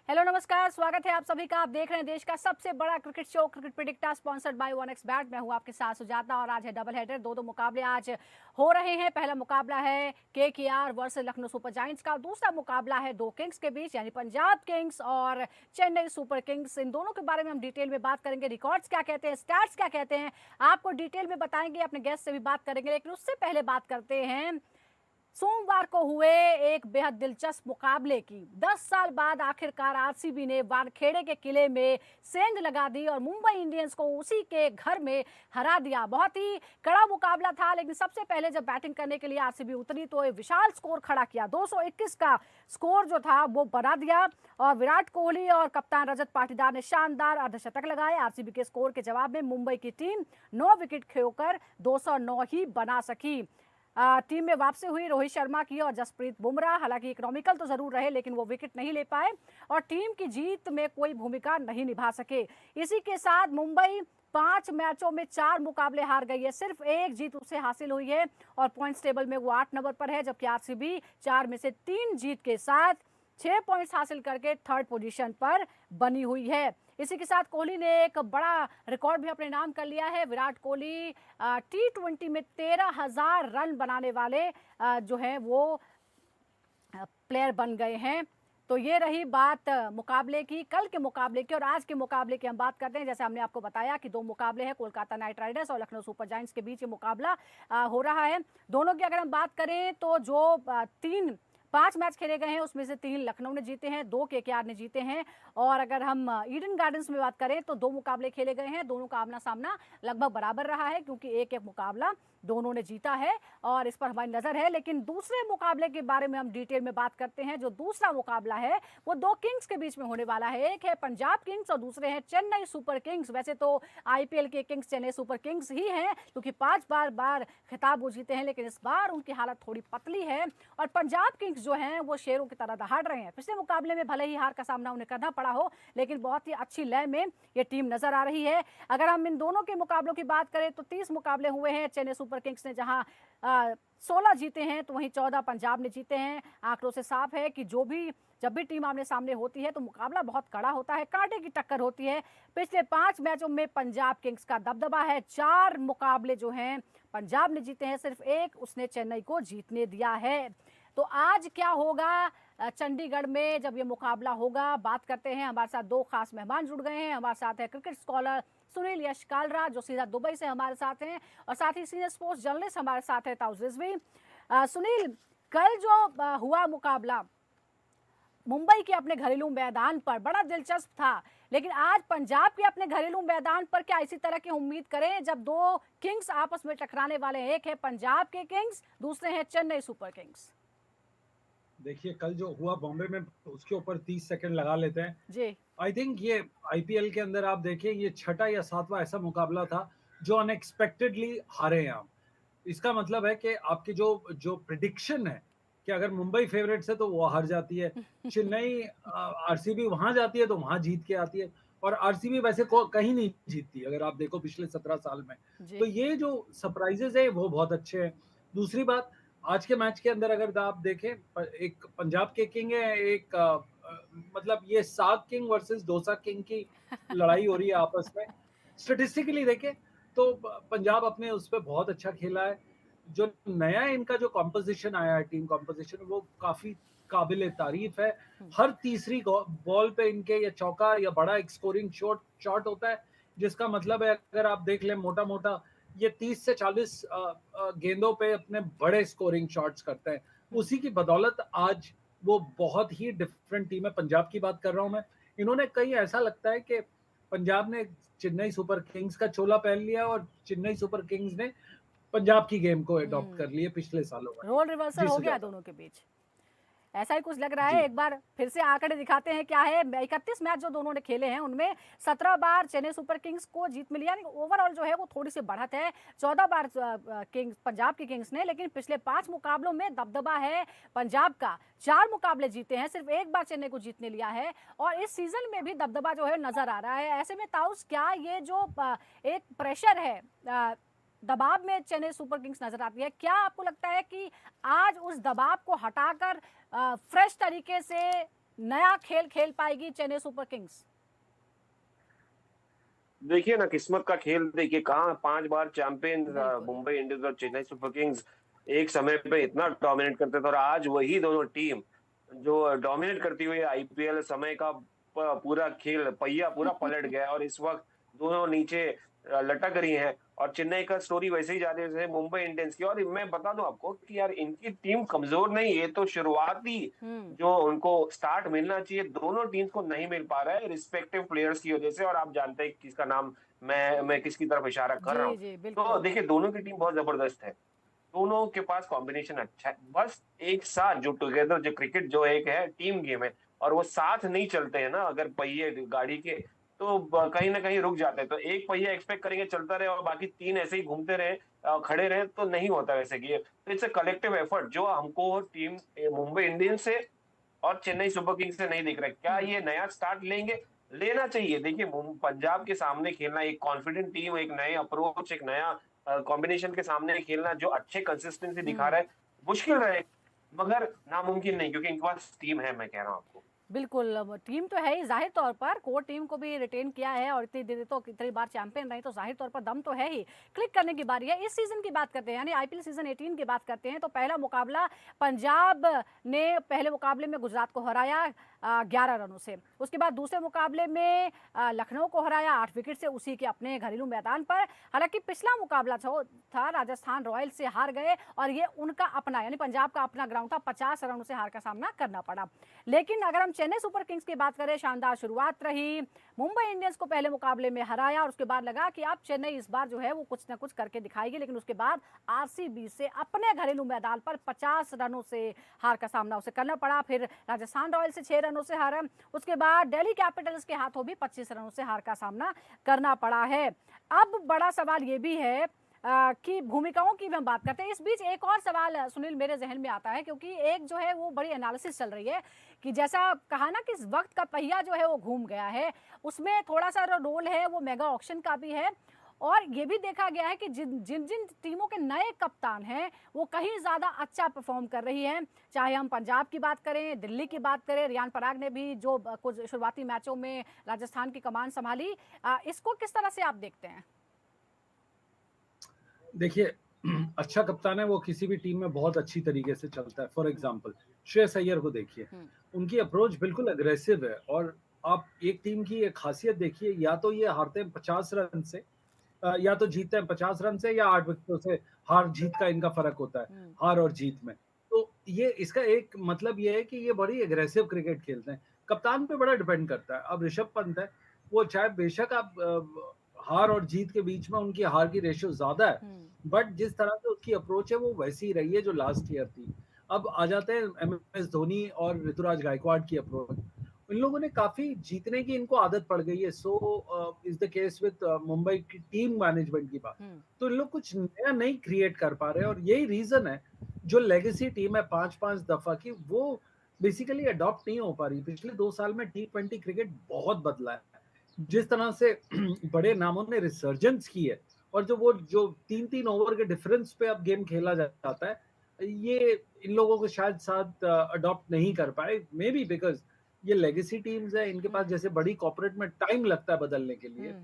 Hello नमस्कार, स्वागत है आप सभी का। आप देख रहे हैं देश का सबसे बड़ा cricket show cricket predictor sponsored by 1xBet। मैं हूं आपके साथ सुजाता और आज है डबल हेडर। दो मुकाबले आज हो रहे हैं। पहला मुकाबला है KKR versus Lucknow super giants का। दूसरा मुकाबला है दो किंग्स के बीच, यानी पंजाब किंग्स और चेन्नई सुपर किंग्स। इन दोनों के बारे में हम डिटेल में बात करेंगे। रिकॉर्ड्स क्या कहते हैं, स्टैट्स क्या कहते हैं, आपको डिटेल में बताएंगे। अपने गेस्ट से भी बात करेंगे, लेकिन उससे पहले बात करते हैं सोमवार को हुए एक बेहद दिलचस्प मुकाबले की। 10 साल बाद आखिरकार आरसीबी ने वानखेड़े के किले में सेंध लगा दी और मुंबई इंडियंस को उसी के घर में हरा दिया। बहुत ही कड़ा मुकाबला था, लेकिन सबसे पहले जब बैटिंग करने के लिए आरसीबी उतरी तो एक विशाल स्कोर खड़ा किया। 221 का स्कोर जो था वो बना दिया और विराट कोहली और कप्तान रजत पाटीदार ने शानदार अर्धशतक लगाए। आरसीबी के स्कोर के जवाब में मुंबई की टीम 9 विकेट खोकर 209 ही बना सकी। टीम में वापसी हुई रोहित शर्मा की और जसप्रीत बुमराह। हालांकि इकोनॉमिकल तो जरूर रहे, लेकिन वो विकेट नहीं ले पाए और टीम की जीत में कोई भूमिका नहीं निभा सके। इसी के साथ मुंबई 5 मैचों में 4 मुकाबले हार गई है। सिर्फ एक जीत उसे हासिल हुई है और पॉइंट्स टेबल में वो 8 नंबर पर है, जबकि आरसीबी 4 में से 3 जीत के साथ 6 पॉइंट्स हासिल करके थर्ड पोजीशन पर बनी हुई है। इसी के साथ कोहली ने एक बड़ा रिकॉर्ड भी अपने नाम कर लिया है। विराट कोहली T20 में 13,000 रन बनाने वाले जो है वो प्लेयर बन गए हैं। तो ये रही बात मुकाबले की, कल के मुकाबले की। और आज के मुकाबले की हम बात करते हैं। जैसे हमने आपको बताया कि 2 मुकाबले हैं, कोलकाता नाइट राइडर्स और लखनऊ सुपर जायंट्स के बीच ये मुकाबला हो रहा है। दोनों की अगर हम बात करें तो जो 5 मैच खेले गए हैं उसमें से 3 लखनऊ ने जीते हैं, 2 केकेआर ने जीते हैं। और अगर हम ईडन गार्डन्स में बात करें तो 2 मुकाबले खेले गए हैं। दोनों का आमना सामना लगभग बराबर रहा है, क्योंकि एक मुकाबला दोनों ने जीता है और इस पर हमारी नजर है। लेकिन दूसरे मुकाबले के बारे में हम डिटेल में बात करते हैं। जो दूसरा मुकाबला है वो 2 किंग्स के बीच में होने वाला है। एक है पंजाब किंग्स और दूसरे हैं चेन्नई सुपर किंग्स। वैसे तो आईपीएल के किंग्स चेन्नई सुपर किंग्स ही हैं, क्योंकि 5 बार खिताब वो जीते हैं, लेकिन इस बार उनकी हालत थोड़ी पतली है और पंजाब किंग्स जो हैं वो शेरों की तरह दहाड़ रहे हैं। पिछले मुकाबले में भले ही हार का सामना उन्हें करना पड़ा हो, लेकिन बहुत ही अच्छी लय में ये टीम नजर आ रही है। अगर हम इन दोनों के मुकाबलों की बात करें तो 30 मुकाबले हुए हैं। चेन्नई सुपर किंग्स ने जहां 16 जीते हैं तो वहीं 14 पंजाब ने जीते हैं। आंकड़ों से साफ है कि जब भी टीम आमने सामने होती है तो मुकाबला बहुत कड़ा होता है, कांटे की टक्कर होती है। पिछले 5 मैचों में पंजाब किंग्स का दबदबा है। 4 मुकाबले जो हैं पंजाब ने जीते हैं, सिर्फ एक उसने चेन्नई को जीतने दिया है। तो आज क्या होगा चंडीगढ़ में जब ये मुकाबला होगा, बात करते हैं। हमारे साथ 2 खास मेहमान जुड़ गए हैं। हमारे साथ है क्रिकेट स्कॉलर सुनील यश कालरा, जो सीधा दुबई से हमारे साथ हैं, और साथ ही सीनियर स्पोर्ट्स जर्नलिस्ट हमारे साथ है ताउस रिजवी। सुनील, कल जो हुआ मुकाबला मुंबई के अपने घरेलू मैदान पर बड़ा दिलचस्प था, लेकिन आज पंजाब के अपने घरेलू मैदान पर क्या इसी तरह की उम्मीद करें जब 2 किंग्स आपस में टकराने वाले हैं? एक है पंजाब के किंग्स, दूसरे हैं चेन्नई सुपर किंग्स। देखिए, कल जो हुआ बॉम्बे में उसके ऊपर 30 सेकंड लगा लेते हैं। जी। आई थिंक ये आईपीएल के अंदर आप देखिए, ये 6ठा या 7वां ऐसा मुकाबला था जो अनएक्सपेक्टेडली हारे हैं आप। इसका मतलब है कि आपकी जो जो प्रिडिक्शन है कि अगर मुंबई फेवरेट्स है तो वो हार जाती है, चेन्नई आरसीबी वहां जाती है तो वहां जीत के आती है, और आरसीबी वैसे कहीं नहीं जीतती अगर आप देखो पिछले 17 साल में। तो जी। ये जो सरप्राइजेज है वो बहुत अच्छे हैं। दूसरी बात, आज के मैच के अंदर अगर आप देखें, एक पंजाब के किंग है, एक मतलब ये साग किंग वर्सेस डोसा किंग की लड़ाई हो रही है आपस में। स्टेटिस्टिकली देखें तो पंजाब अपने उस पर बहुत अच्छा खेला है। जो नया इनका जो कॉम्पोजिशन आया है, टीम कॉम्पोजिशन, वो काफी काबिल तारीफ है। हर तीसरी बॉल पे इनके या चौका या बड़ा एक स्कोरिंग शॉट शॉट होता है, जिसका मतलब है अगर आप देख लें मोटा मोटा ये 30 से 40 गेंदों पे अपने बड़े स्कोरिंग शॉट्स करते हैं। उसी की बदौलत आज वो बहुत ही डिफरेंट टीम है। पंजाब की बात कर रहा हूं मैं। इन्होंने कहीं ऐसा लगता है कि पंजाब ने चेन्नई सुपर किंग्स का चोला पहन लिया और चेन्नई सुपर किंग्स ने पंजाब की गेम को अडॉप्ट कर लिए पिछले सालों में। रोल रिवर्सल जी हो गया सुजाता। दोनों के बीच, ऐसा ही कुछ लग रहा है। जी। एक बार फिर से आंकड़े दिखाते हैं क्या है। 31 मैच जो दोनों ने खेले हैं उनमें 17 बार चेन्नई सुपर किंग्स को जीत मिली, यानी ओवरऑल जो है वो थोड़ी सी बढ़त है। 14 बार किंग्स पंजाब के किंग्स ने, लेकिन पिछले 5 मुकाबलों में दबदबा है पंजाब का। 4 मुकाबले जीते हैं, सिर्फ एक बार चेन्नई को जीतने लिया है और इस सीजन में भी दबदबा जो है नजर आ रहा है। ऐसे में ताउस, क्या ये जो एक प्रेशर है, दबाव में चेन्नई सुपर किंग्स नजर आती है, क्या आपको लगता है कि आज उस दबाव को हटाकर फ्रेश तरीके से नया खेल खेल पाएगी चेन्नई सुपर किंग्स? देखिए ना, किस्मत का खेल देखिए, कहाँ 5 बार चैंपियन बिल्कुल। मुंबई इंडियंस और चेन्नई सुपर किंग्स एक समय पे इतना डोमिनेट करते थे, और आज वही दोनों टीम जो डोमिनेट करती हुई आईपीएल समय का पूरा खेल पहिया पूरा पलट गया है, और इस वक्त दोनों नीचे लटक रही हैं। और चेन्नई का स्टोरी वैसे ही जा रही है जैसे मुंबई इंडियंस की। और मैं बता दूं आपको कि यार, इनकी टीम कमजोर नहीं, ये तो शुरुआती हम्म। जो उनको स्टार्ट मिलना चाहिए दोनों टीम्स को नहीं मिल पा रहा है रिस्पेक्टिव प्लेयर्स की वजह से। और आप जानते हैं किसका नाम मैं किसकी तरफ इशारा कर जी रहा हूँ। जी तो बिल्कुल। देखिए, दोनों की टीम बहुत जबरदस्त है, दोनों के पास कॉम्बिनेशन अच्छा है, बस एक साथ जो टुगेदर जो क्रिकेट जो एक है टीम गेम है, और वो साथ नहीं चलते हैं ना अगर पहिए गाड़ी के, तो कहीं ना कहीं रुक जाते हैं। तो एक पहिया एक्सपेक्ट करेंगे चलता रहे और बाकी तीन ऐसे ही घूमते रहे, खड़े रहे, तो नहीं होता वैसे कि तो इट्स अ कलेक्टिव एफर्ट जो हमको टीम मुंबई इंडियंस से और चेन्नई सुपर किंग्स से नहीं दिख रहा है। क्या हम्म। ये नया स्टार्ट लेंगे? लेना चाहिए। देखिए, पंजाब के सामने खेलना, एक कॉन्फिडेंट टीम, एक नए अप्रोच, एक नया कॉम्बिनेशन के सामने खेलना जो अच्छे कंसिस्टेंसी दिखा हम्म। रहा है, मुश्किल रहे मगर नामुमकिन नहीं, क्योंकि इनके पास टीम है, मैं कह रहा हूँ आपको। बिल्कुल, टीम तो है ही ज़ाहिर तौर पर, कोर टीम को भी रिटेन किया है और इतनी देर तो इतनी बार चैंपियन रही, तो ज़ाहिर तौर पर दम तो है ही। क्लिक करने की बारी है। इस सीज़न की बात करते हैं, यानी आईपीएल सीज़न 18 की बात करते हैं, तो पहला मुकाबला पंजाब ने पहले मुकाबले में गुजरात को हराया 11 रनों से। उसके बाद दूसरे मुकाबले में लखनऊ को हराया 8 विकेट से, उसी के अपने घरेलू मैदान पर। हालांकि पिछला मुकाबला था राजस्थान रॉयल्स से हार गए, और ये उनका अपना यानी पंजाब का अपना ग्राउंड था, 50 रनों से हार का सामना करना पड़ा। लेकिन अगर हम चेन्नई सुपर किंग्स की बात करें, शानदार शुरुआत रही, मुंबई इंडियंस को पहले मुकाबले में हराया, और उसके बाद लगा कि अब चेन्नई इस बार जो है वो कुछ ना कुछ करके दिखाएगी। लेकिन उसके बाद आरसीबी से अपने घरेलू मैदान पर 50 रनों से हार का सामना उसे करना पड़ा। फिर राजस्थान रॉयल्स से 6 रनों से हारा। उसके बाद दिल्ली कैपिटल्स के हाथों भी 25 रनों से हार का सामना करना पड़ा है। अब बड़ा सवाल ये भी है कि भूमिकाओं की हम बात करते हैं। इस बीच एक और सवाल सुनील मेरे जहन में आता है, क्योंकि एक जो है वो बड़ी एनालिसिस चल रही है कि जैसा कहा ना कि इस वक्त का पहिया जो है वो घूम गया है, उसमें थोड़ा सा रोल है वो मेगा ऑक्शन का भी है। और ये भी देखा गया है कि जिन जिन जिन टीमों के नए कप्तान हैं वो कहीं ज़्यादा अच्छा परफॉर्म कर रही हैं। चाहे हम पंजाब की बात करें, दिल्ली की बात करें, रियान पराग ने भी जो कुछ शुरुआती मैचों में राजस्थान की कमान संभाली, इसको किस तरह से आप देखते हैं? देखिए, अच्छा कप्तान है वो किसी भी टीम में बहुत अच्छी तरीके से चलता है। फॉर एग्जांपल श्रेयस अय्यर को देखिए, उनकी अप्रोच बिल्कुल अग्रेसिव है। और आप एक टीम की एक खासियत देखिए, या तो ये हारते हैं 50 रन से, या तो जीतते हैं 50 रन से या 8 विकेटों से। हार जीत का इनका फर्क होता है, हार और जीत में। तो ये इसका एक मतलब ये है कि ये बड़ी एग्रेसिव क्रिकेट खेलते हैं। कप्तान पे बड़ा डिपेंड करता है। अब ऋषभ पंत है, वो चाहे बेशक आप हार और जीत के बीच में उनकी हार की रेशियो ज्यादा है, बट जिस तरह से उसकी अप्रोच है वो वैसी ही रही है जो लास्ट ईयर थी। अब आ जाते हैं एमएस धोनी और ऋतुराज गायकवाड़ की अप्रोच। इन लोगों ने काफी जीतने की इनको आदत पड़ गई है। So is the case with Mumbai की टीम मैनेजमेंट की बात। तो इन लोग कुछ नया नहीं क्रिएट कर पा रहे, और यही रीजन है जो लेगेसी टीम है 5-5 दफा की, वो बेसिकली अडॉप्ट नहीं हो पा रही। पिछले 2 साल में T20 क्रिकेट बहुत बदला है। जिस तरह से बड़े नामों ने रिसर्जेंस की है, और जो 3-3 ओवर के डिफरेंस पे अब गेम खेला जाता है, ये इन लोगों को शायद साथ अडॉप्ट नहीं कर पाए। मे बी बिकॉज ये लेगेसी टीम्स है, इनके पास जैसे बड़ी कॉर्पोरेट में टाइम लगता है बदलने के लिए,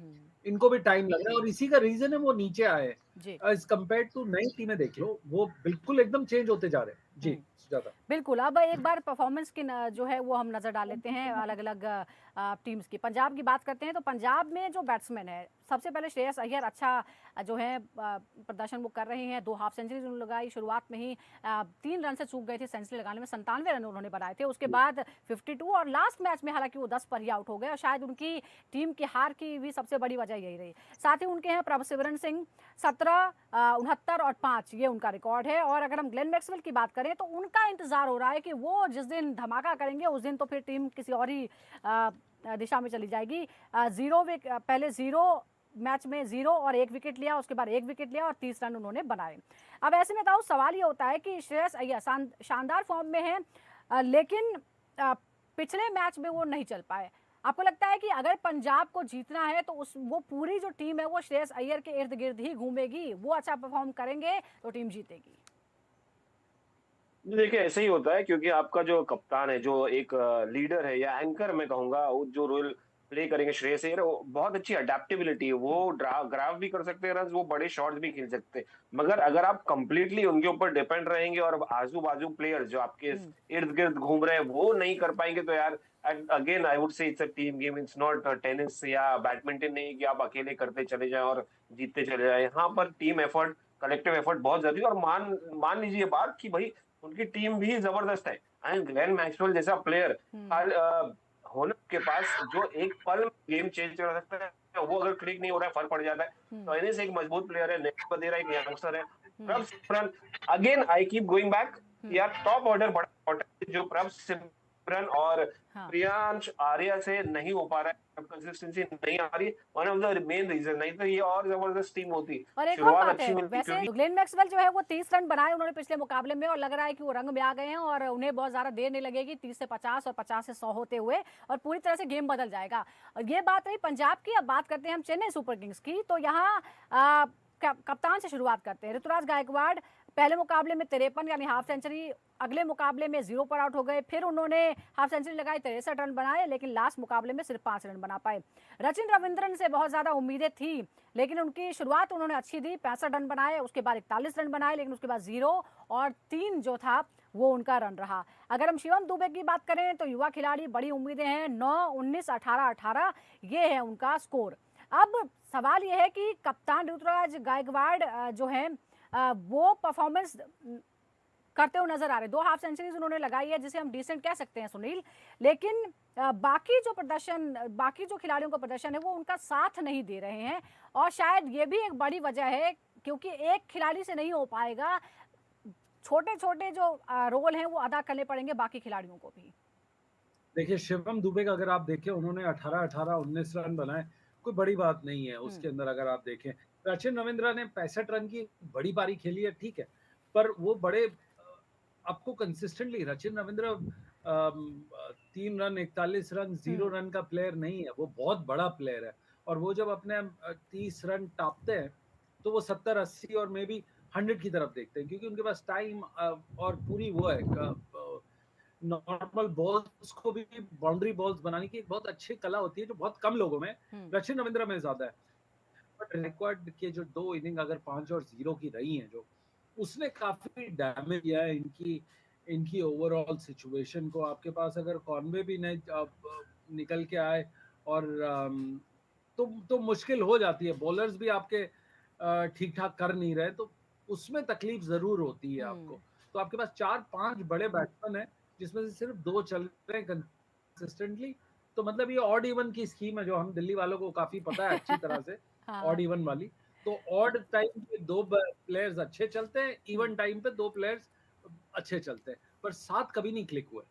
इनको भी टाइम लग रहा है, और इसी का रीजन है वो नीचे आए। एज कम्पेयर टू नई टीमें देख लो, वो बिल्कुल एकदम चेंज होते जा रहे हैं। जी ज्यादा बिल्कुल। अब एक बार परफॉर्मेंस की जो है वो हम नज़र डाल लेते हैं अलग अलग टीम्स की। पंजाब की बात करते हैं तो पंजाब में जो बैट्समैन है, सबसे पहले श्रेयस अय्यर अच्छा जो है प्रदर्शन वो कर रहे हैं। 2 हाफ सेंचुरी उन्होंने लगाई, शुरुआत में ही 3 रन से चूक गए थे सेंचुरी लगाने में, 97 रन उन्होंने बनाए थे। उसके बाद 52, और लास्ट मैच में हालांकि वो 10 पर ही आउट हो गए, और शायद उनकी टीम की हार की भी सबसे बड़ी वजह यही रही। साथ ही उनके हैं प्रभसिमरन सिंह, 17, 69 और 5 ये उनका रिकॉर्ड है। और अगर हम ग्लेन मैक्सवेल की बात करें तो उनका इंतजार हो रहा है कि वो जिस दिन धमाका करेंगे उस दिन तो फिर टीम किसी और ही दिशा में चली जाएगी। पहले 0 मैच में 0 और 1 विकेट लिया, उसके बाद 1 विकेट लिया और 30 रन उन्होंने बनाए। अब ऐसे में ताऊ सवाल ये होता है कि श्रेयस अय्यर शानदार फॉर्म में है, लेकिन पिछले मैच में वो नहीं चल पाए। आपको लगता है कि अगर पंजाब को जीतना है तो वो पूरी जो टीम है वो श्रेयस अय्यर के इर्द गिर्द ही घूमेगी, वो अच्छा परफॉर्म करेंगे तो टीम जीतेगी? देखिए ऐसे ही होता है क्योंकि आपका जो कप्तान है, जो एक लीडर है या एंकर मैं कहूँगा, वो जो रोल प्ले करेंगे श्रेयस अय्यर, वो बहुत अच्छी अडैप्टेबिलिटी है। हुँ, वो ग्राफ भी कर सकते हैं रन्स, वो बड़े शॉट्स भी खेल सकते हैं। मगर अगर आप कंप्लीटली उनके ऊपर डिपेंड रहेंगे और आजू-बाजू प्लेयर्स जो आपके हुँ, इर्द-गिर्द घूम रहे हैं, वो नहीं कर पाएँगे तो यार and again I would say it's a team game, it's not tennis या बैडमिंटन नहीं कि आप अकेले करते चले जाएँ और जीतते चले जाएँ। यहाँ पर हुँ, टीम एफर्ट, कलेक्टिव एफर्ट बहुत ज़रूरी है और मान मान लीजिए ये बात कि भई उनकी टीम भी जबरदस्त है एंड ग्लेन मैक्सवेल जैसा प्लेयर हुँ। होने के पास जो एक पल गेम चेंज कर सकता है, वो अगर क्लिक नहीं हो रहा है, फर्क पड़ जाता है। हुँ, तो एनिस एक मजबूत प्लेयर है, नेक्स्ट बदेरा एक यंगस्टर है। हुँ, Prabh Simran, again I keep going back, हुँ, यार टॉप ऑर्डर बड़ा इंपॉर्टेंट है, जो प्रभ सिमरन और हाँ। प्रियांश आर्या से नहीं हो पा रहा है, कंसिस्टेंसी नहीं आ रही है, one of the main reason, नहीं तो ये और जबरदस्त टीम होती। और एक और शुरुआत बात अच्छी है, मिलती वैसे क्योंकि ग्लेन मैक्सवेल जो है वो 30 रन बनाए उन्होंने पिछले मुकाबले में और लग रहा है कि वो रंग में आ गए हैं और उन्हें बहुत ज़्यादा देर नहीं लगेगी 30 से 50 और 50 से 100 होते हुए और पूरी तरह से गेम बदल जाएगा। और ये बात रही पंजाब की, अब बात करते हैं हम चेन्नई सुपर किंग्स की। तो यहाँ कप्तान से शुरुआत करते हैं। ऋतुराज गायकवाड़ पहले मुकाबले में 53 यानी हाफ सेंचुरी, अगले मुकाबले में 0 पर आउट हो गए, फिर उन्होंने हाफ सेंचुरी लगाई, 63 रन बनाए, लेकिन लास्ट मुकाबले में सिर्फ 5 रन बना पाए। रचिन रविंद्रन से बहुत ज़्यादा उम्मीदें थी, लेकिन उनकी शुरुआत उन्होंने अच्छी दी, 65 रन बनाए, उसके बाद 41 रन बनाए, लेकिन उसके बाद 0 और 3 जो था वो उनका रन रहा। अगर हम शिवम दुबे की बात करें तो युवा खिलाड़ी, बड़ी उम्मीदें हैं, 9, 19, 18, 18 ये है उनका स्कोर। अब सवाल ये है कि कप्तान ऋतुराज गायकवाड़ जो है वो परफॉर्मेंस करते हुए नजर आ रहे हैं। 2 हाफ सेंचुरीज उन्होंने लगाई है जिसे हम डिसेंट कह सकते हैं सुनील, लेकिन बाकी जो प्रदर्शन, बाकी जो खिलाड़ियों का प्रदर्शन है वो उनका साथ नहीं दे रहे हैं और शायद ये भी एक बड़ी वजह है क्योंकि एक खिलाड़ी से नहीं हो पाएगा, छोटे छोटे जो रोल हैं वो अदा करने पड़ेंगे बाकी खिलाड़ियों को भी। देखिए शिवम दुबे का अगर आप देखें, उन्होंने 18-18, 19 रन बनाए, कोई बड़ी बात नहीं है हम्म, उसके अंदर अगर आप देखें। सचिन रविंद्रा ने 65 रन की बड़ी पारी खेली है, ठीक है, पर वो बड़े आपको consistently Rachin Ravindra 3 run, 41 run, 0 हम्म, रन का प्लेयर नहीं है, वो बहुत बड़ा प्लेयर है और वो जब अपने 30 रन टापते हैं, तो वो 70, 80 और मे बी 100 की तरफ देखते हैं क्योंकि उनके पास टाइम और पूरी वो है नॉर्मल बॉल्स को भी बाउंड्री बॉल्स बनाने की एक बहुत अच्छी कला होती है जो बहुत कम लोगों में, हम्म, रचिन रविंद्र में ज्यादा है। बट रिकॉर्ड के जो 2 इनिंग अगर 5 और 0 की रही हैं, जो उसने काफी डैमेज किया है इनकी इनकी ओवरऑल सिचुएशन को। आपके पास अगर कॉनवे भी नहीं निकल के आए और तो मुश्किल हो जाती है, बॉलर्स भी आपके ठीक ठाक कर नहीं रहे, तो उसमें तकलीफ जरूर होती है हम्म, आपको। तो आपके पास 4-5 बड़े बैट्समैन हैं जिसमें से सिर्फ 2 चल रहे हैं कंसिस्टेंटली। तो मतलब ये ऑड इवन की स्कीम है जो हम दिल्ली वालों को काफी पता है अच्छी तरह से, ऑड हाँ, इवन वाली। तो ऑड टाइम पे 2 प्लेयर्स अच्छे चलते हैं, हम्म। इवन टाइम पे 2 प्लेयर्स अच्छे चलते हैं, पर सात कभी नहीं क्लिक हुए।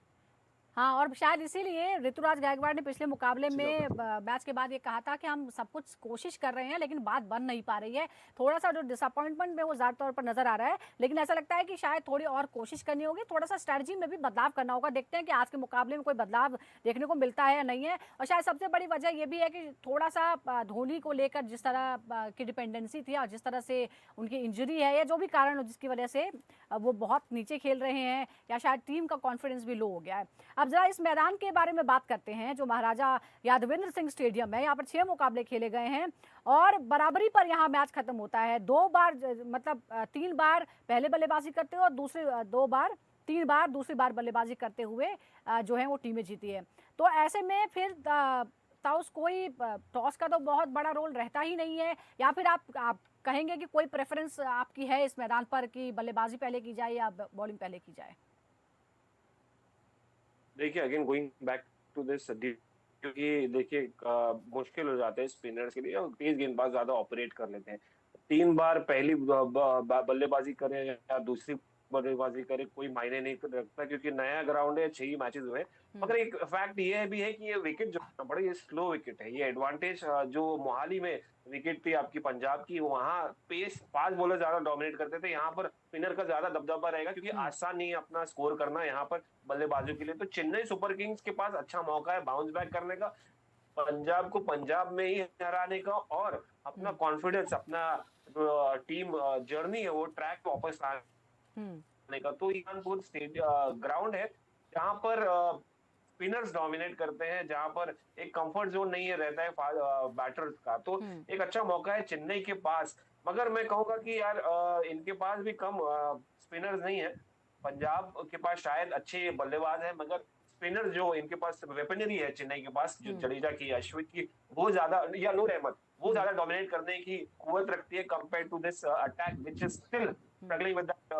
हाँ, और शायद इसीलिए ऋतुराज गायकवाड़ ने पिछले मुकाबले अच्छी में बात मैच के बाद ये कहा था कि हम सब कुछ कोशिश कर रहे हैं लेकिन बात बन नहीं पा रही है। थोड़ा-सा जो डिसअपॉइंटमेंट में वो ज़्यादा तौर पर नज़र आ रहा है, लेकिन ऐसा लगता है कि शायद थोड़ी और कोशिश करनी होगी, थोड़ा-सा स्ट्रैटेजी में भी बदलाव करना होगा। देखते हैं कि आज के मुकाबले में कोई बदलाव देखने को मिलता है या नहीं है। और शायद सबसे बड़ी वजह ये भी है कि थोड़ा-सा धोनी को लेकर जिस तरह की डिपेंडेंसी थी और जिस तरह से उनकी इंजरी है या जो भी कारण हो जिसकी वजह से वो बहुत नीचे खेल रहे हैं या शायद टीम का कॉन्फिडेंस भी लो हो गया है। अब जरा इस मैदान के बारे में बात करते हैं जो महाराजा यादवेंद्र सिंह स्टेडियम है। यहाँ पर 6 मुकाबले खेले गए हैं और बराबरी पर यहाँ मैच खत्म होता है। 2 बार मतलब 3 बार पहले बल्लेबाजी करते हुए और दूसरे 2 बार 3 बार दूसरी बार बल्लेबाजी करते हुए जो है वो टीमें जीती है। तो ऐसे में फिर ताउस कोई टॉस का तो बहुत बड़ा रोल रहता ही नहीं है, या फिर आप कहेंगे कि कोई प्रेफरेंस आपकी है इस मैदान पर कि बल्लेबाजी पहले की जाए या बॉलिंग पहले की जाए? देखिए again going back to this क्योंकि देखिए मुश्किल हो जाता है स्पिनर्स के लिए और तेज गेंदबाज ज्यादा ऑपरेट कर लेते हैं। 3 बार पहली बल्लेबाजी करें या दूसरी बल्लेबाजी करें कोई मायने नहीं रखता क्योंकि नया ग्राउंड है, 6 ही मैचेस हुए हैं। हम्म, मगर एक फैक्ट ये भी है कि ये विकेट जो है ना, बड़ी स्लो विकेट है। ये एडवांटेज जो मोहाली में विकेट थी आपकी पंजाब की, वहां पेस फास्ट बॉलर ज्यादा डोमिनेट करते थे, यहाँ पर स्पिनर का ज्यादा दबदबा रहेगा क्योंकि हम्म, आसान नहीं है अपना स्कोर करना यहाँ पर बल्लेबाजों के लिए। तो चेन्नई सुपर किंग्स के पास अच्छा मौका है बाउंस बैक करने का, पंजाब को पंजाब में ही हराने का और अपना हम्म, कॉन्फिडेंस, अपना टीम जर्नी है वो ट्रैक पे वापस लाने हम्म, आने का। तो ईरानपुर ग्राउंड है जहाँ पर स्पिनर्स डोमिनेट करते हैं, जहाँ पर एक कंफर्ट जोन नहीं है रहता है बैटर्स का। तो हम्म। एक अच्छा मौका है चेन्नई के पास। मगर मैं कहूंगा कि यार इनके पास भी कम स्पिनर्स नहीं है। पंजाब के पास शायद अच्छे बल्लेबाज हैं, मगर स्पिनर जो इनके पास वेपनरी है चेन्नई के पास, जो हम्म। जडेजा की, अश्विन की, वो ज्यादा, या नूर अहमद, वो हम्म। ज्यादा डोमिनेट करने की कुवत रखती है compare to this attack which is still hmm. struggling with that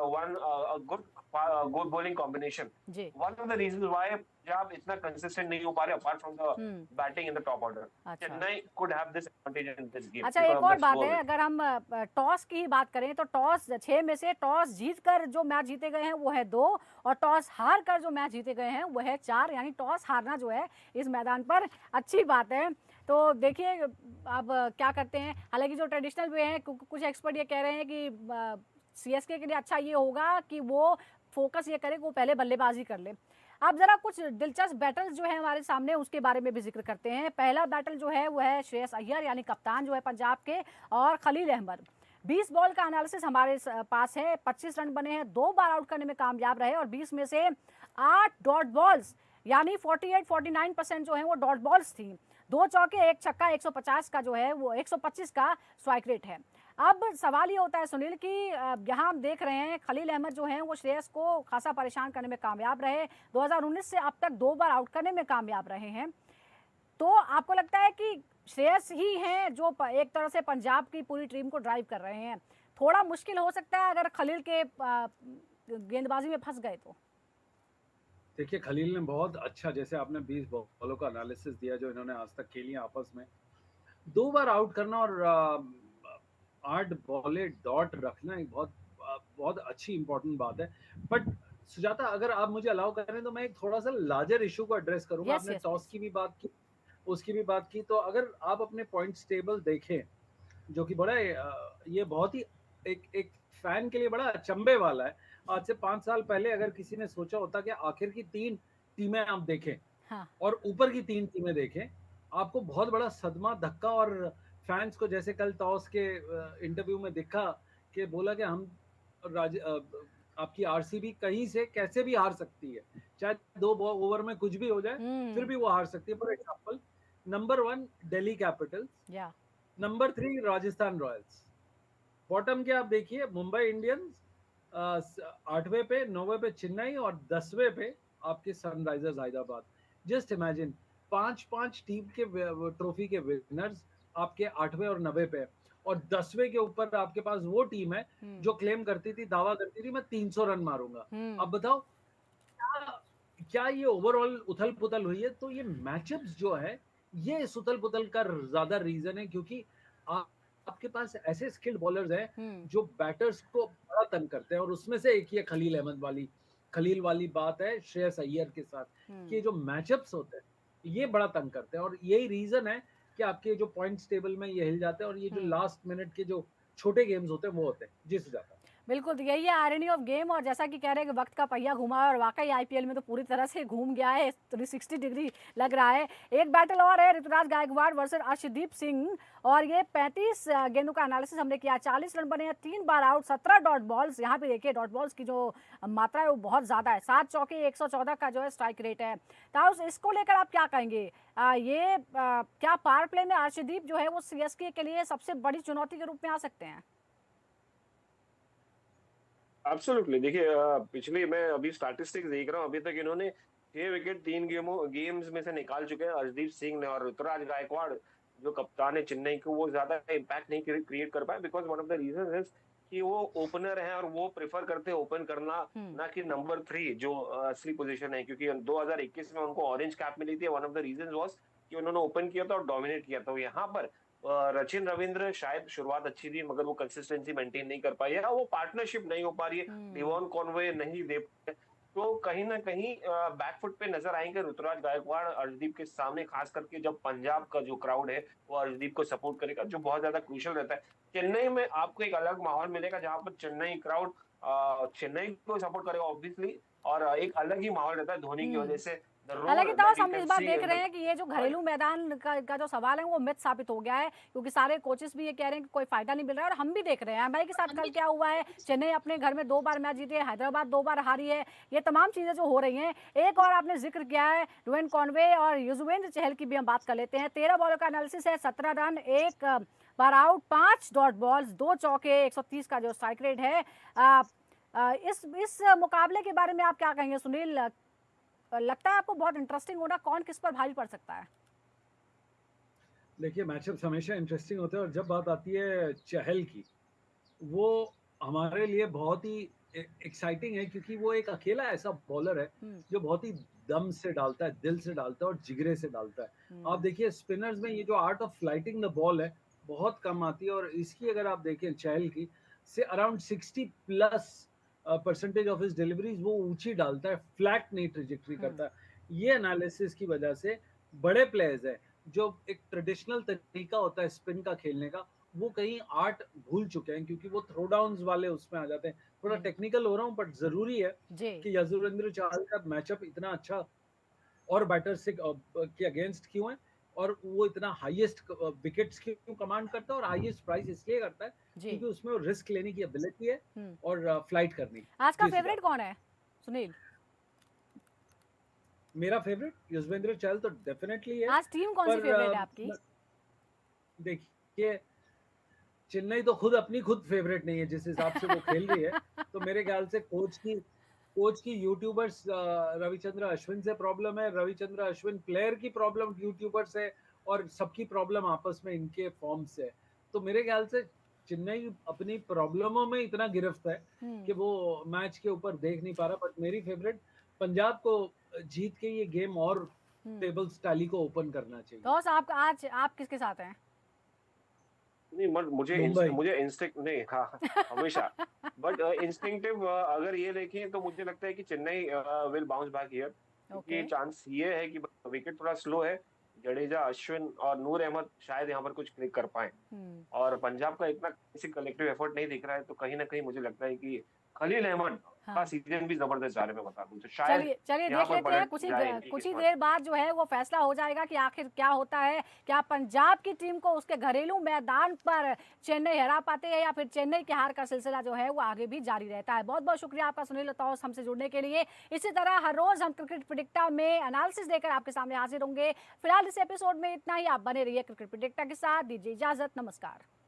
good bowling combination. जी। One of the reasons why Punjab इतना consistent नहीं हो पा रहे apart from the hmm. batting in the top order. अच्छा। Chennai could have this advantage in this game अच्छा, because एक of और that बात slower है, batting. अगर हम टॉस की ही बात करें तो टॉस 6 में से टॉस जीतकर जो मैच जीते गए हैं वो है 2, और टॉस हार कर जो मैच जीते गए हैं वो है 4, यानी टॉस हारना जो है इस मैदान पर अच्छी बात है। तो देखिए अब क्या करते हैं, हालांकि जो ट्रेडिशनल वे हैं, कुछ एक्सपर्ट ये कह रहे हैं कि सीएसके के लिए अच्छा ये होगा कि वो फोकस ये करे कि वो पहले बल्लेबाजी कर ले। अब जरा कुछ दिलचस्प बैटल्स जो है हमारे सामने उसके बारे में भी जिक्र करते हैं। पहला बैटल जो है वो है श्रेयस अय्यर यानी कप्तान जो है पंजाब के, और खलील अहमद। 20 बॉल का एनालिसिस हमारे पास है, 25 रन बने हैं, 2 बार आउट करने में कामयाब रहे, और 20 में से 8 डॉट बॉल्स, यानी 48-49% जो है वो डॉट बॉल्स थी। 2 चौके 1 छक्का, 150 का जो है वो 125 का स्ट्राइक रेट है। अब सवाल ये होता है सुनील कि यहाँ हम देख रहे हैं खलील अहमद जो हैं वो श्रेयस को खासा परेशान करने में कामयाब रहे, 2019 से अब तक 2 बार आउट करने में कामयाब रहे हैं। तो आपको लगता है कि श्रेयस ही हैं जो एक तरह से पंजाब की पूरी टीम को ड्राइव कर रहे हैं? थोड़ा मुश्किल हो सकता है अगर खलील के गेंदबाजी में फंस गए तो। देखिए खलील ने बहुत अच्छा, जैसे आपने 20 बॉलों का एनालिसिस दिया जो इन्होंने आज तक खेली आपस में, 2 बार आउट करना और 8 बॉले डॉट रखना एक बहुत अच्छी इंपॉर्टेंट बात है। बट सुजाता, अगर आप मुझे अलाउ करें तो मैं एक थोड़ा सा लार्जर इशू को एड्रेस करूंगा। यस आपने यस टॉस प्लीज। की भी बात की, उसकी भी बात की, तो अगर आप अपने पॉइंट्स टेबल देखें जो कि बड़ा ये बहुत ही एक फैन के लिए बड़ा अचंभे वाला है। आज से 5 साल पहले अगर किसी ने सोचा होता कि आखिर की 3 टीमें आप देखें हाँ। और ऊपर की 3 टीमें देखें, आपको बहुत बड़ा सदमा, धक्का, और फैंस को जैसे कल टॉस के इंटरव्यू में दिखा कि बोला कि हम आपकी आरसीबी कहीं से कैसे भी हार सकती है, चाहे 2 ओवर में कुछ भी हो जाए फिर भी वो हार सकती है। For example, number 1 Delhi Capitals, या नंबर 3 राजस्थान रॉयल्स, बॉटम के आप देखिए मुंबई इंडियंस 8वें पे, 9वें पे चेन्नई, और 10वें पे आपके Sunrisers Hyderabad. Just imagine, 5-5 team के ट्रॉफी के विनर्स आपके 8वें और 9वें पे, और 10वें के ऊपर आपके पास वो टीम है जो क्लेम करती थी, दावा करती थी मैं 300 रन मारूंगा। अब बताओ क्या ये ओवरऑल उथल पुथल हुई है? तो ये मैचअप्स जो है ये इस उथल पुथल का ज्यादा रीजन है, क्योंकि आपके पास ऐसे स्किल्ड बॉलर्स हैं जो बैटर्स को बड़ा तंग करते हैं, और उसमें से एक ये खलील वाली बात है श्रेयस अय्यर के साथ कि जो मैचअप्स होते हैं ये बड़ा तंग करते हैं, और यही रीजन है कि आपके जो पॉइंट्स टेबल में ये हिल जाते हैं, और ये जो लास्ट मिनट के जो छोटे गेम्स होते हैं वो होते हैं। जी सुजाता। बिल्कुल, तो यही है आयरनी ऑफ गेम, और जैसा कि कह रहे हैं कि वक्त का पहिया घुमा है, और वाकई आईपीएल में तो पूरी तरह से घूम गया है, 360 डिग्री लग रहा है। एक बैटल और है, ऋतुराज गायकवाड़ वर्सेस अर्शदीप सिंह, और ये 35 गेंदों का एनालिसिस हमने किया। 40 रन बने हैं, 3 बार आउट, 17 डॉट बॉल्स। यहाँ पे देखिए डॉट बॉल्स की जो मात्रा है वो बहुत ज्यादा है, 7 चौके, 114 का जो है स्ट्राइक रेट है। ताउस, इसको लेकर आप क्या कहेंगे? क्या पावर प्ले में अर्शदीप जो है वो सीएसके के लिए सबसे बड़ी चुनौती के रूप में आ सकते हैं? एब्सोल्युटली, देखिए पिछले, मैं अभी स्टैटिस्टिक्स देख रहा हूँ, अभी तक इन्होंने 6 विकेट 3 गेम्स में से निकाल चुके हैं अर्शदीप सिंह ने, और ऋतुराज गायकवाड़ जो कप्तान है चेन्नई को, वो ज्यादा इम्पैक्ट नहीं क्रिएट कर पाए, because one of the reason is कि वो ओपनर है और वो प्रेफर करते हैं ओपन करना, ना कि नंबर 3 जो असली पोजीशन है, क्योंकि 2021 में उनको ऑरेंज कैप मिली थी। One of the reason was कि उन्होंने ओपन किया था और डोमिनेट किया था। यहाँ पर रचिन रविंद्र, शायद शुरुआत अच्छी थी मगर वो कंसिस्टेंसी मेंटेन नहीं कर पाई है, वो पार्टनरशिप नहीं हो पा रही है, डिवॉन कॉनवे नहीं दे पाए, तो कहीं ना कहीं बैकफुट पे नजर आएंगे ऋतुराज गायकवाड़ अर्शदीप के सामने, खास करके जब पंजाब का जो क्राउड है वो अर्शदीप को सपोर्ट करेगा, जो बहुत ज्यादा क्रूशियल रहता है। चेन्नई में आपको एक अलग माहौल मिलेगा जहां पर चेन्नई क्राउड चेन्नई को सपोर्ट करेगा ऑब्वियसली, और एक अलग ही माहौल रहता है धोनी की वजह से। द हालांकि रोर ताओस दैट यू हम इस कैन बार सी देख इन रहे द, हैं कि ये जो घरेलू मैदान का जो सवाल है वो मिथ साबित हो गया है, क्योंकि सारे कोचेस भी ये कह रहे हैं कि कोई फायदा नहीं मिल रहा है। और हम भी देख रहे हैं भाई के साथ कल क्या हुआ है, चेन्नई अपने घर में 2 बार मैच जीती है, हैदराबाद 2 बार हारी है। ये तमाम चीजें जो हो रही हैं, एक और आपने जिक्र किया है ड्वेन कॉनवे और युजवेंद्र चहल की भी हम बात कर लेते हैं। 13 बॉलों का एनालिसिस है, 17 रन, 1 बार आउट, 5 डॉट बॉल्स, 2 चौके, 130 का जो स्ट्राइक रेट है। इस मुकाबले के बारे में आप क्या कहेंगे सुनील? लगता है आपको बहुत इंटरेस्टिंग होना, कौन किस पर भारी पड़ सकता है? देखिए मैचअप्स हमेशा इंटरेस्टिंग होते हैं, और जब बात आती है चहल की, वो हमारे लिए बहुत ही एक्साइटिंग है, क्योंकि वो एक अकेला ऐसा बॉलर है जो बहुत ही दम से डालता है, दिल से डालता है और जिगरे से डालता है। आप देखिए स्पिनर्स में ये जो art of flighting the ball है बहुत कम आती है, और इसकी अगर आप देखें चहल की, से अराउंड 60+ % ऑफ हिज डिलीवरीज वो ऊंची डालता है, फ्लैट नहीं ट्रेजेक्टरी करता है। ये एनालिसिस की वजह से बड़े प्लेयर्स है जो एक ट्रेडिशनल तरीका होता है स्पिन का खेलने का, वो कहीं आर्ट भूल चुके हैं, क्योंकि वो थ्रो डाउन्स वाले उसमें आ जाते हैं। थोड़ा टेक्निकल हो रहा हूँ, बट जरूरी है जी कि युजवेंद्र चहल का मैचअप इतना अच्छा और बैटर से के अगेंस्ट क्यों है, और वो इतना हाईएस्ट विकेट्स क्यों कमांड करता है, और हाईएस्ट प्राइस इसलिए करता है जी। क्योंकि उसमें वो रिस्क लेने की एबिलिटी है और फ्लाइट करने की। आज का जी फेवरेट सिद्धार्थ, कौन है सुनील? मेरा फेवरेट युजवेंद्र चहल तो डेफिनेटली है। आज टीम कौन सी पर फेवरेट है आपकी? देखिए चेन्नई तो खुद फेवरेट नहीं है जिस हिसाब से वो खेल रही है। तो मेरे ख्याल से कोच की यूट्यूबर्स रविचंद्र अश्विन से प्रॉब्लम है, रविचंद्र अश्विन प्लेयर की प्रॉब्लम यूट्यूबर से, और सबकी प्रॉब्लम आपस में इनके फॉर्म से है। तो मेरे ख्याल से चेन्नई अपनी प्रॉब्लमों में इतना गिरफ्त है कि वो मैच के ऊपर देख नहीं पा रहा। बट मेरी फेवरेट पंजाब को जीत के ये गेम और टेबल्स टैली को ओपन करना चाहिए। तो आज आप किसके साथ हैं? नहीं मुंबई। मुझे इंस्टिंक्ट नहीं, हाँ हमेशा, बट इंस्टिंक्टिव अगर ये देखें तो मुझे लगता है कि Chennai will bounce back here, क्योंकि ओके। चांस ये है कि विकेट थोड़ा स्लो है, जडेजा, अश्विन और नूर अहमद शायद यहाँ पर कुछ क्लिक कर पाए, और पंजाब का इतना किसी कलेक्टिव एफर्ट नहीं दिख रहा है, तो कहीं ना कहीं मुझे लगता है कि खलील अहमद का सीजन भी जबरदस्त जा रहे में बता दूं, तो शायद चलिए चलिए यहाँ देख पर लेते हैं, पलट जाए इनकी कुछ ही किस्मत। देर बाद जो है वो फैसला हो जाएगा कि आखिर क्या होता है। क्या पंजाब की टीम को उसके घरेलू मैदान पर चेन्नई हरा पाते हैं, या फिर चेन्नई के हार का सिलसिला जो है वो आगे भी जारी रहता है। बहुत बहुत शुक्रिया आपका सुनील लतौस हमसे जुड़ने के लिए। इसी तरह हर रोज हम क्रिकेट प्रेडिक्टा में एनालिसिस देकर आपके सामने हाजिर होंगे। फिलहाल इस एपिसोड में इतना ही। आप बने रहिए क्रिकेट प्रेडिक्टा के साथ। दीजिए इजाजत, नमस्कार।